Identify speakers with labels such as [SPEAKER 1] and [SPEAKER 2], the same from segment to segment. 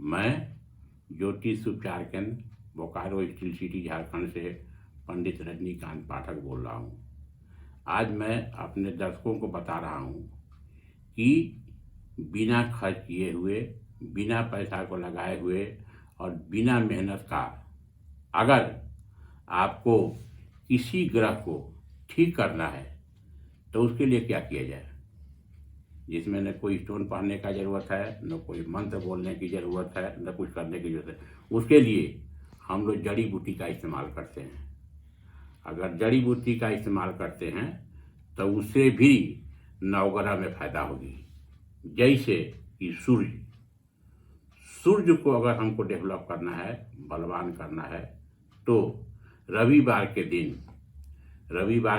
[SPEAKER 1] मैं ज्योतिष उपचार केंद्र बोकारो स्टील सिटी झारखंड से पंडित रजनीकांत पाठक बोल रहा हूँ। आज मैं अपने दर्शकों को बता रहा हूँ कि बिना खर्च किए हुए, बिना पैसा को लगाए हुए और बिना मेहनत का अगर आपको किसी ग्रह को ठीक करना है तो उसके लिए क्या किया जाए, जिसमें न कोई स्टोन पहनने का ज़रूरत है, न कोई मंत्र बोलने की ज़रूरत है, न कुछ करने की ज़रूरत है। उसके लिए हम लोग जड़ी बूटी का इस्तेमाल करते हैं। अगर जड़ी बूटी का इस्तेमाल करते हैं तो उससे भी नवग्रह में फायदा होगी। जैसे कि सूर्य को अगर हमको डेवलप करना है, बलवान करना है, तो रविवार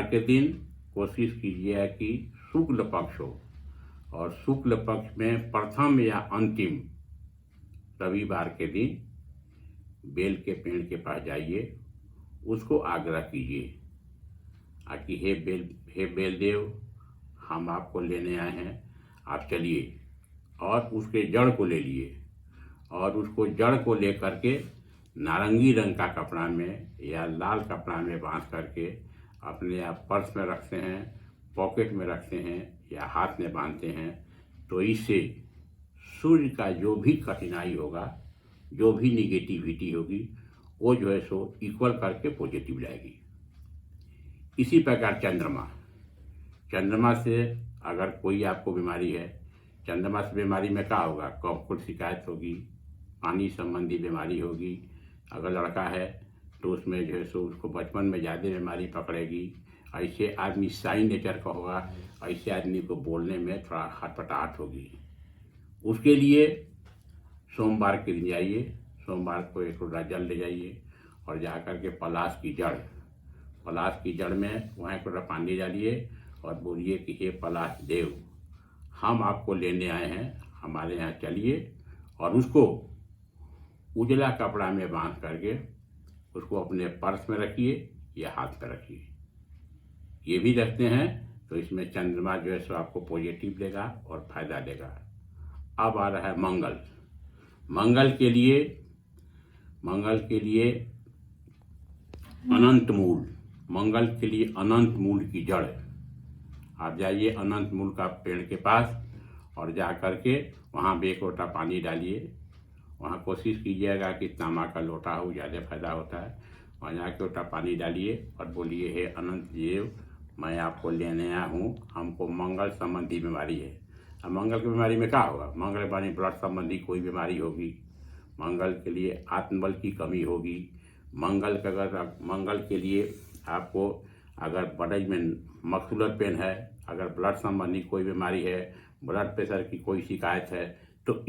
[SPEAKER 1] के दिन कोशिश कीजिए कि शुक्ल पक्ष हो, और शुक्ल पक्ष में प्रथम या अंतिम रविवार के दिन बेल के पेड़ के पास जाइए, उसको आग्रह कीजिए कि हे बेल देव, हम आपको लेने आए हैं, आप चलिए। और उसके जड़ को ले लिए और उसको जड़ को ले करके नारंगी रंग का कपड़ा में या लाल कपड़ा में बांध करके अपने आप पर्स में रखते हैं, पॉकेट में रखते हैं या हाथ में बांधते हैं। तो इससे सूर्य का जो भी कठिनाई होगा, जो भी निगेटिविटी होगी, वो जो है सो इक्वल करके पॉजिटिव लाएगी। इसी प्रकार चंद्रमा से अगर कोई आपको बीमारी है, चंद्रमा से बीमारी में क्या होगा, कफ की शिकायत होगी, पानी संबंधी बीमारी होगी। अगर लड़का है तो उसमें जो है सो उसको बचपन में ज़्यादा बीमारी पकड़ेगी। ऐसे आदमी शाई नेचर का होगा, ऐसे आदमी को बोलने में थोड़ा हटपटाहट होगी। उसके लिए सोमवार के दिन जाइए, सोमवार को एक लोटा जल ले जाइए और जा कर के पलाश की जड़ में वहाँ एक लोटा पानी डालिए और बोलिए कि हे पलाश देव, हम आपको लेने आए हैं, हमारे यहाँ चलिए। और उसको उजला कपड़ा में बांध करके उसको अपने पर्स में रखिए या हाथ में रखिए। ये भी रखते हैं तो इसमें चंद्रमा जो है सो आपको पॉजिटिव देगा और फायदा देगा। अब आ रहा है मंगल के लिए अनंत मूल की जड़। आप जाइए अनंत मूल का पेड़ के पास और जा करके वहाँ भी एक लोटा पानी डालिए। वहाँ कोशिश कीजिएगा कि तांबा का लोटा हो, ज़्यादा फायदा होता है। वहाँ जाके लोटा पानी डालिए और बोलिए हे अनंत देव, मैं आपको लेने आया हूँ, हमको मंगल संबंधी बीमारी है। अब मंगल की बीमारी में क्या होगा, मंगल की बीमारी ब्लड संबंधी कोई बीमारी होगी, मंगल के लिए आत्मबल की कमी होगी, मंगल के लिए आपको अगर बॉडी में मस्कुलर पेन है, अगर ब्लड संबंधी कोई बीमारी है, ब्लड प्रेशर की कोई शिकायत है, तो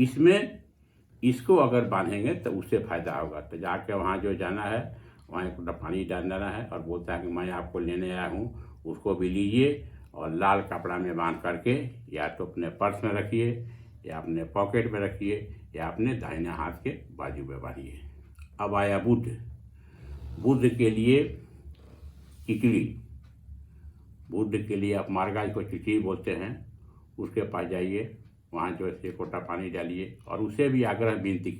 [SPEAKER 1] इसको अगर बांधेंगे तो उससे फायदा होगा। तो जाके वहाँ जो जाना है, वहाँ एक लोटा पानी डालना है और बोलता है कि मैं आपको लेने आया हूँ, उसको भी लीजिए और लाल कपड़ा में बांध करके या तो अपने पर्स में रखिए या अपने पॉकेट में रखिए या अपने दाहिने हाथ के बाजू में बांधिए। अब आया बुध के लिए चिचड़ी। बुध के लिए आप मार्गाज को चिचड़ी बोलते हैं, उसके पास जाइए, वहाँ जो है एक लोटा पानी डालिए और उसे भी आग्रह विनती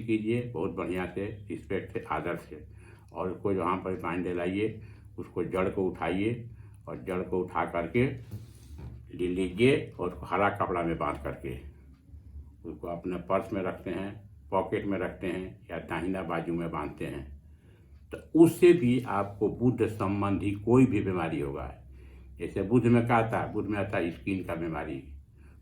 [SPEAKER 1] कीजिए बहुत बढ़िया से, रिस्पेक्ट से, आदर से। और उसको जहाँ पर पानी डलाइए, उसको जड़ को उठाइए और जड़ को उठा करके ले लीजिए और उसको हरा कपड़ा में बांध करके उसको अपने पर्स में रखते हैं, पॉकेट में रखते हैं या दाहिना बाजू में बांधते हैं। तो उससे भी आपको बुध संबंधी कोई भी बीमारी होगा, जैसे बुध में क्या आता है, बुध में आता है स्किन का बीमारी,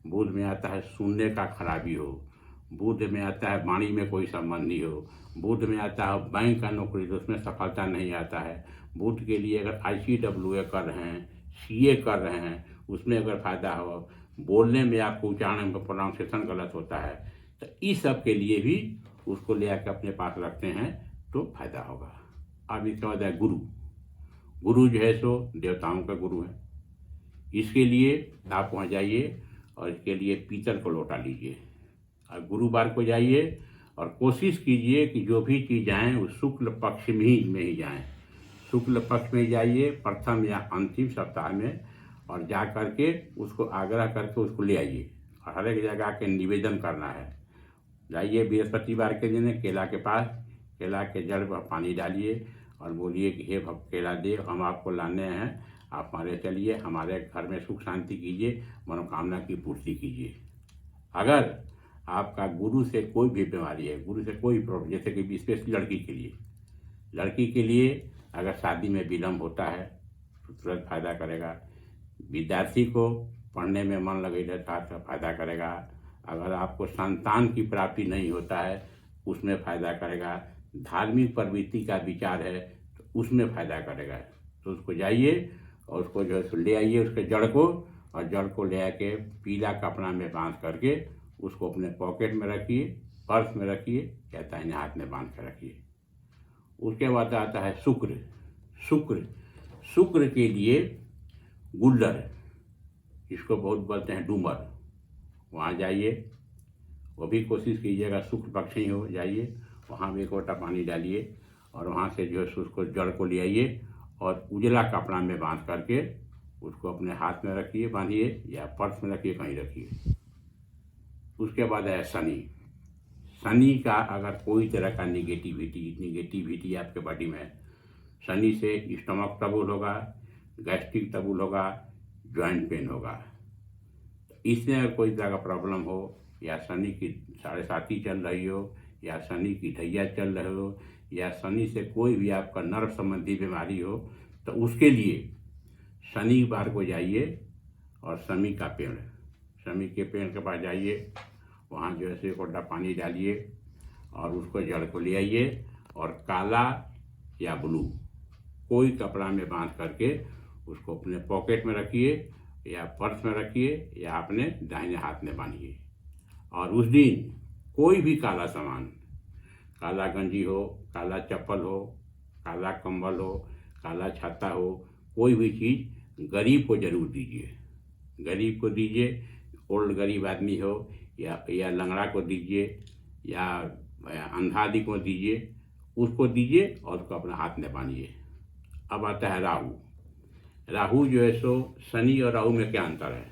[SPEAKER 1] बुध में आता है सुनने का खराबी हो, बुध में आता है वाणी में कोई संबंधी हो, बुध में आता है बैंक का नौकरी तो उसमें सफलता नहीं आता है। बुध के लिए अगर ICWA कर रहे हैं, CA कर रहे हैं, उसमें अगर फायदा हो, बोलने में आपको उच्चारण में प्रोनाउंसिएशन गलत होता है, तो इस सब के लिए भी उसको ले आकर अपने पास रखते हैं तो फायदा होगा। अब इसके बाद है गुरु जो है सो देवताओं का गुरु है। इसके लिए आप वहाँ जाइए और इसके लिए पीतल को लोटा लीजिए और गुरुवार को जाइए और कोशिश कीजिए कि जो भी चीज़ जाएँ वो शुक्ल पक्ष में ही जाएँ। शुक्ल पक्ष में जाइए प्रथम या अंतिम सप्ताह में और जा करके उसको आग्रह करके उसको ले आइए और हर एक जगह के निवेदन करना है। जाइए बृहस्पतिवार के दिन केला के पास, केला के जड़ पर पानी डालिए और बोलिए कि हे केला देव, हम आपको लाने हैं, आप हमारे चलिए, हमारे घर में सुख शांति कीजिए, मनोकामना की पूर्ति कीजिए। अगर आपका गुरु से कोई भी बीमारी है, गुरु से कोई प्रॉब्लम, जैसे कि स्पेशली लड़की के लिए अगर शादी में विलम्ब होता है तो तुरंत फायदा करेगा। विद्यार्थी को पढ़ने में मन लगे रहता है तो फायदा करेगा। अगर आपको संतान की प्राप्ति नहीं होता है उसमें फायदा करेगा। धार्मिक प्रवृत्ति का विचार है तो उसमें फायदा करेगा। तो उसको जाइए और उसको जो है ले आइए उसके जड़ को, और जड़ को ले आके पीला कपड़ा में बांध करके उसको अपने पॉकेट में रखिए, पर्स में रखिए या दाहिने हाथ में बांध कर रखिए। उसके बाद आता है शुक्र के लिए गुल्लर, इसको बहुत बोलते हैं डूमर, वहाँ जाइए, वो भी कोशिश कीजिएगा शुक्ल पक्ष ही हो, जाइए वहाँ भी 1 लोटा पानी डालिए और वहाँ से जो है उसको जड़ को ले आइए और उजला कपड़ा में बांध करके उसको अपने हाथ में रखिए, बांधिए या पर्स में रखिए, कहीं रखिए। उसके बाद है शनि का अगर कोई तरह का निगेटिविटी आपके बॉडी में, शनि से स्टमक ट्रबल होगा, गैस्ट्रिक ट्रबल होगा, जॉइंट पेन होगा। इसमें अगर कोई तरह का प्रॉब्लम हो या शनि की 7.5 चल रही हो या शनि की ढैया चल रहे हो या शनि से कोई भी आपका नर्व संबंधी बीमारी हो, तो उसके लिए शनिवार को जाइए और शमी के पेड़ के पास जाइए, वहाँ जो है 1 लोटा पानी डालिए और उसको जड़ को ले आइए और काला या ब्लू कोई कपड़ा में बांध करके उसको अपने पॉकेट में रखिए या पर्स में रखिए या अपने दाहिने हाथ में बांधिए। और उस दिन कोई भी काला सामान, काला गंजी हो, काला चप्पल हो, काला कंबल हो, काला छाता हो, कोई भी चीज़ गरीब को जरूर दीजिए। गरीब को दीजिए, ओल्ड गरीब आदमी हो या लंगड़ा को दीजिए या अंधा आदि को दीजिए, उसको दीजिए और उसको अपने हाथ में बांधिए। अब आता है राहु जो है सो शनि और राहु में क्या अंतर है?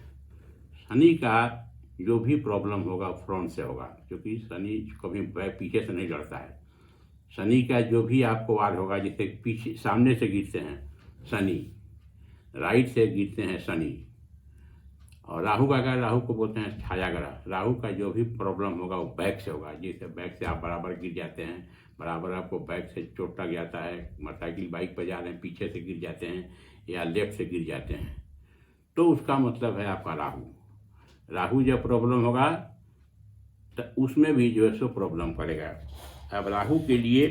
[SPEAKER 1] शनि का जो भी प्रॉब्लम होगा फ्रंट से होगा, क्योंकि शनि कभी पीछे से नहीं लड़ता है। शनि का जो भी आपको वार होगा, जैसे पीछे सामने से गिरते हैं शनि, राइट से गिरते हैं शनि, और राहु का क्या, राहु को बोलते हैं छाया ग्रह। राहु का जो भी प्रॉब्लम होगा वो बैक से होगा, जैसे बैक से आप बराबर गिर जाते हैं, बराबर आपको बैक से चोट लग जाता है, मोटरसाइकिल बाइक पर जा रहे हैं पीछे से गिर जाते हैं या लेफ्ट से गिर जाते हैं, तो उसका मतलब है आपका राहु जब प्रॉब्लम होगा तो उसमें भी जो है सो प्रॉब्लम करेगा। अब राहु के लिए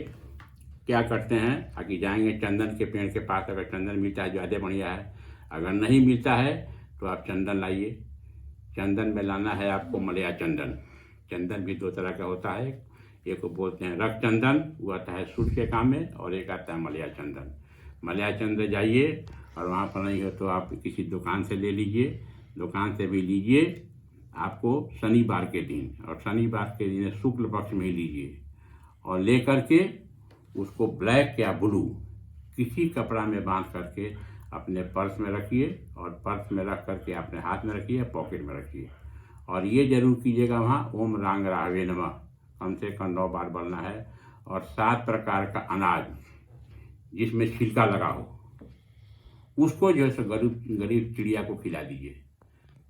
[SPEAKER 1] क्या करते हैं, आगे जाएंगे चंदन के पेड़ के पास, अगर चंदन मिलता है ज़्यादा बढ़िया है, अगर नहीं मिलता है तो आप चंदन लाइए। चंदन में लाना है आपको मलया चंदन। चंदन भी 2 तरह का होता है, एक को बोलते हैं रक्त चंदन, वो आता है सूर्य के काम में, और एक आता है मलया चंदन। मलया चंदन जाइए और वहाँ पर नहीं हो तो आप किसी दुकान से ले लीजिए, दुकान से भी लीजिए आपको शनिवार के दिन, और शनिवार के दिन शुक्ल पक्ष में ही लीजिए और ले करके उसको ब्लैक या ब्लू किसी कपड़ा में बांध करके अपने पर्स में रखिए, और पर्स में रख करके अपने हाथ में रखिए, पॉकेट में रखिए, और ये जरूर कीजिएगा वहाँ ओम रांग राहवे नमः कम से कम 9 बार बोलना है। और 7 प्रकार का अनाज जिसमें छिलका लगा हो उसको जो है गरीब चिड़िया को खिला दीजिए।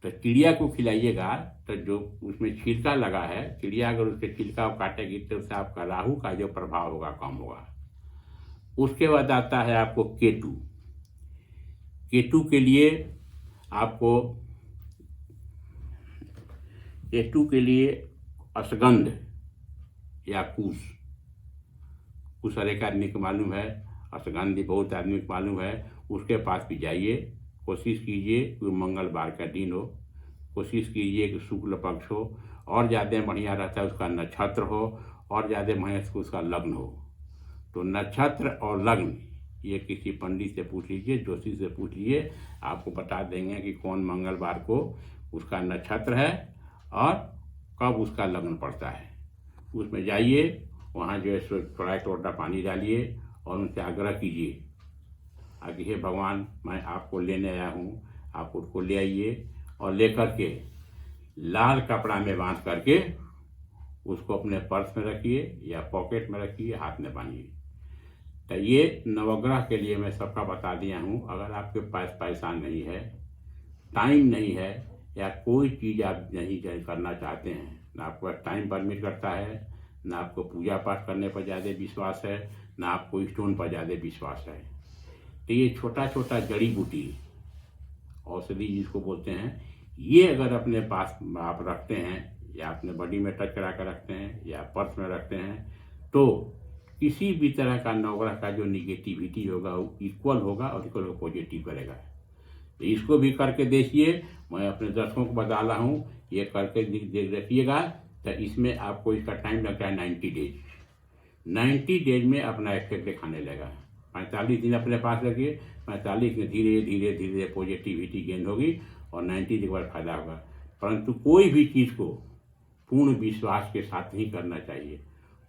[SPEAKER 1] तो चिड़िया को खिलाइएगा तो जो उसमें छिलका लगा है, चिड़िया अगर उसके छिलका को काटेगी तो उससे आपका राहु का जो प्रभाव होगा कम होगा। उसके बाद आता है आपको केतु के लिए आपको अश्वगंध या कुश हर एक आदमी को मालूम है, अश्वगंध भी बहुत आदमी को मालूम है, उसके पास भी जाइए। कोशिश कीजिए कि मंगलवार का दिन हो, कोशिश कीजिए कि शुक्ल पक्ष हो, और ज़्यादा बढ़िया रहता है उसका नक्षत्र हो, और ज़्यादा बढ़िया उसका लग्न हो। तो नक्षत्र और लग्न ये किसी पंडित से पूछ लीजिए, ज्योतिष से पूछ लीजिए, आपको बता देंगे कि कौन मंगलवार को उसका नक्षत्र है और कब उसका लग्न पड़ता है। उसमें जाइए, वहाँ जो है थोड़ा 1 लोटा पानी डालिए और उनसे आग्रह कीजिए आगे, हे भगवान मैं आपको लेने आया हूँ, आप उसको ले आइए और ले करके लाल कपड़ा में बांध करके उसको अपने पर्स में रखिए या पॉकेट में रखिए, हाथ में बांधिए। तो ये नवग्रह के लिए मैं सबका बता दिया हूँ। अगर आपके पास पैसा नहीं है, टाइम नहीं है, या कोई चीज़ आप नहीं करना चाहते हैं, ना आपको टाइम परमिट करता है, ना आपको पूजा पाठ करने पर ज़्यादा विश्वास है, ना आपको स्टोन पर ज़्यादा विश्वास है, तो ये छोटा छोटा जड़ी बूटी औषधि जिसको बोलते हैं, ये अगर अपने पास आप रखते हैं या अपने बॉडी में टच करा कर रखते हैं या पर्स में रखते हैं, तो किसी भी तरह का नवग्रह का जो निगेटिविटी होगा वो इक्वल होगा और इक्वल पॉजिटिव करेगा। तो इसको भी करके देखिए, मैं अपने दर्शकों को बता रहा हूँ, ये करके देखिएगा। तो इसमें आपको इसका टाइम लगता है 90 डेज। 90 डेज में अपना इफेक्ट दिखाने लगा। 45 दिन अपने पास रखिए, 45 में धीरे धीरे धीरे पॉजिटिविटी गेन होगी और 90 दिन के बाद फायदा होगा। परंतु कोई भी चीज़ को पूर्ण विश्वास के साथ ही करना चाहिए।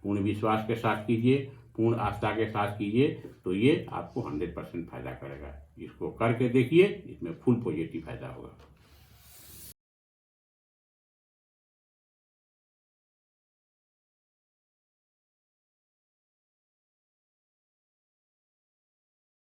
[SPEAKER 1] पूर्ण विश्वास के साथ कीजिए, पूर्ण आस्था के साथ कीजिए, तो ये आपको 100% फायदा करेगा। इसको करके देखिए, इसमें फुल पॉजिटिव फायदा होगा।